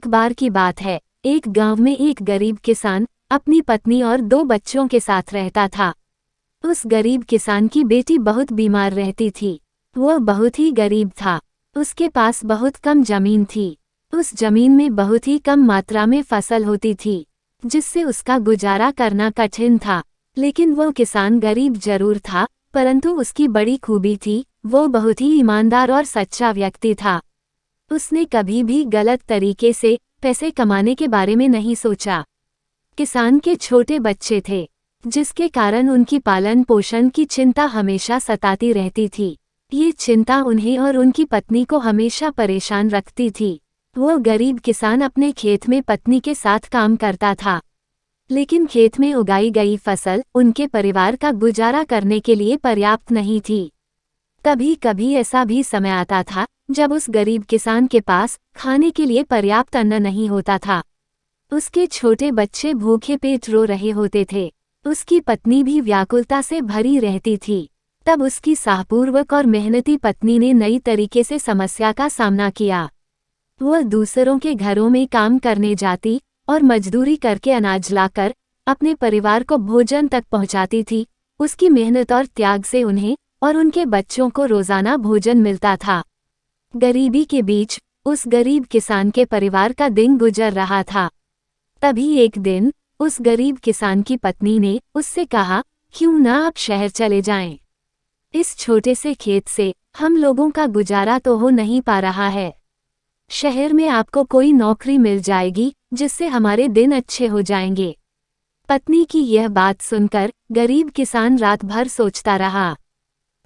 एक बार की बात है, एक गांव में एक गरीब किसान अपनी पत्नी और 2 बच्चों के साथ रहता था। उस गरीब किसान की बेटी बहुत बीमार रहती थी। वह बहुत ही गरीब था। उसके पास बहुत कम जमीन थी। उस जमीन में बहुत ही कम मात्रा में फसल होती थी, जिससे उसका गुजारा करना कठिन था। लेकिन वो किसान गरीब जरूर था, परंतु उसकी बड़ी खूबी थी, वो बहुत ही ईमानदार और सच्चा व्यक्ति था। उसने कभी भी गलत तरीके से पैसे कमाने के बारे में नहीं सोचा। किसान के छोटे बच्चे थे, जिसके कारण उनकी पालन पोषण की चिंता हमेशा सताती रहती थी। ये चिंता उन्हें और उनकी पत्नी को हमेशा परेशान रखती थी। वो गरीब किसान अपने खेत में पत्नी के साथ काम करता था, लेकिन खेत में उगाई गई फसल उनके परिवार का गुजारा करने के लिए पर्याप्त नहीं थी। कभी कभी ऐसा भी समय आता था जब उस गरीब किसान के पास खाने के लिए पर्याप्त अन्न नहीं होता था। उसके छोटे बच्चे भूखे पेट रो रहे होते थे। उसकी पत्नी भी व्याकुलता से भरी रहती थी। तब उसकी साहपूर्वक और मेहनती पत्नी ने नई तरीके से समस्या का सामना किया। वह दूसरों के घरों में काम करने जाती और मजदूरी करके अनाज लाकर अपने परिवार को भोजन तक पहुंचाती थी। उसकी मेहनत और त्याग से उन्हें और उनके बच्चों को रोजाना भोजन मिलता था। गरीबी के बीच उस गरीब किसान के परिवार का दिन गुजर रहा था। तभी एक दिन उस गरीब किसान की पत्नी ने उससे कहा, क्यों ना आप शहर चले जाएं? इस छोटे से खेत से हम लोगों का गुजारा तो हो नहीं पा रहा है। शहर में आपको कोई नौकरी मिल जाएगी जिससे हमारे दिन अच्छे हो जाएंगे। पत्नी की यह बात सुनकर गरीब किसान रात भर सोचता रहा।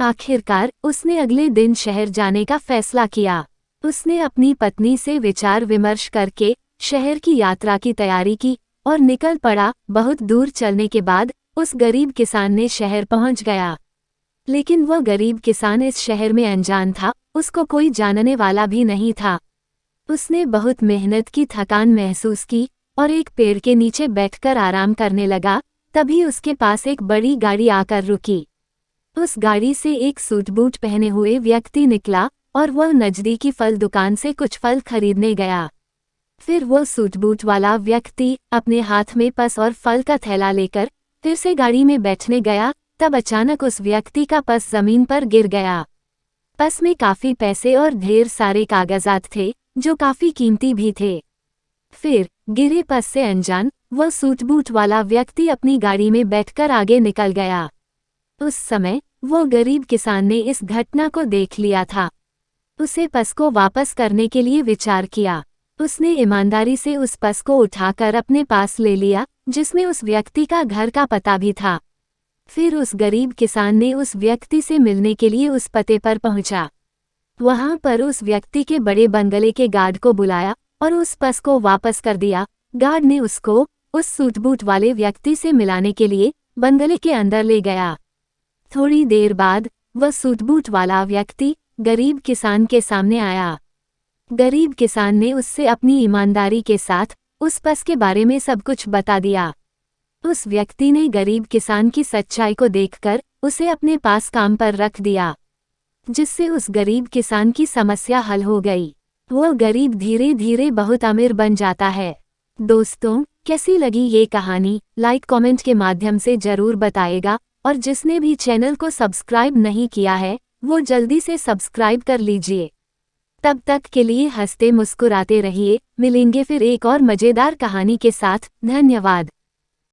आखिरकार उसने अगले दिन शहर जाने का फैसला किया। उसने अपनी पत्नी से विचार विमर्श करके शहर की यात्रा की तैयारी की और निकल पड़ा। बहुत दूर चलने के बाद उस गरीब किसान ने शहर पहुंच गया। लेकिन वह गरीब किसान इस शहर में अनजान था, उसको कोई जानने वाला भी नहीं था। उसने बहुत मेहनत की थकान महसूस की और एक पेड़ के नीचे बैठकर आराम करने लगा। तभी उसके पास एक बड़ी गाड़ी आकर रुकी। उस गाड़ी से एक सूट बूट पहने हुए व्यक्ति निकला और वह नजदीकी फल दुकान से कुछ फल खरीदने गया। फिर वो सूट बूट वाला व्यक्ति अपने हाथ में पस और फल का थैला लेकर फिर से गाड़ी में बैठने गया। तब अचानक उस व्यक्ति का पस जमीन पर गिर गया। पस में काफी पैसे और ढेर सारे कागजात थे, जो काफी कीमती भी थे। फिर गिरे पस से अनजान वह सूट बूट वाला व्यक्ति अपनी गाड़ी में बैठकर आगे निकल गया। उस समय वो गरीब किसान ने इस घटना को देख लिया था। उसे पस को वापस करने के लिए विचार किया। उसने ईमानदारी से उस पस को उठाकर अपने पास ले लिया, जिसमें उस व्यक्ति का घर का पता भी था। फिर उस गरीब किसान ने उस व्यक्ति से मिलने के लिए उस पते पर पहुंचा। वहां पर उस व्यक्ति के बड़े बंगले के गार्ड को बुलाया और उस पस को वापस कर दिया। गार्ड ने उसको उस सूट बूट वाले व्यक्ति से मिलाने के लिए बंगले के अंदर ले गया। थोड़ी देर बाद वह सूट बूट वाला व्यक्ति गरीब किसान के सामने आया। गरीब किसान ने उससे अपनी ईमानदारी के साथ उस पस के बारे में सब कुछ बता दिया। उस व्यक्ति ने गरीब किसान की सच्चाई को देखकर उसे अपने पास काम पर रख दिया, जिससे उस गरीब किसान की समस्या हल हो गई। वो गरीब धीरे धीरे बहुत अमीर बन जाता है। दोस्तों, कैसी लगी ये कहानी? लाइक कमेंट के माध्यम से जरूर बताएगा और जिसने भी चैनल को सब्सक्राइब नहीं किया है वो जल्दी से सब्सक्राइब कर लीजिए। तब तक के लिए हंसते मुस्कुराते रहिए। मिलेंगे फिर एक और मजेदार कहानी के साथ। धन्यवाद।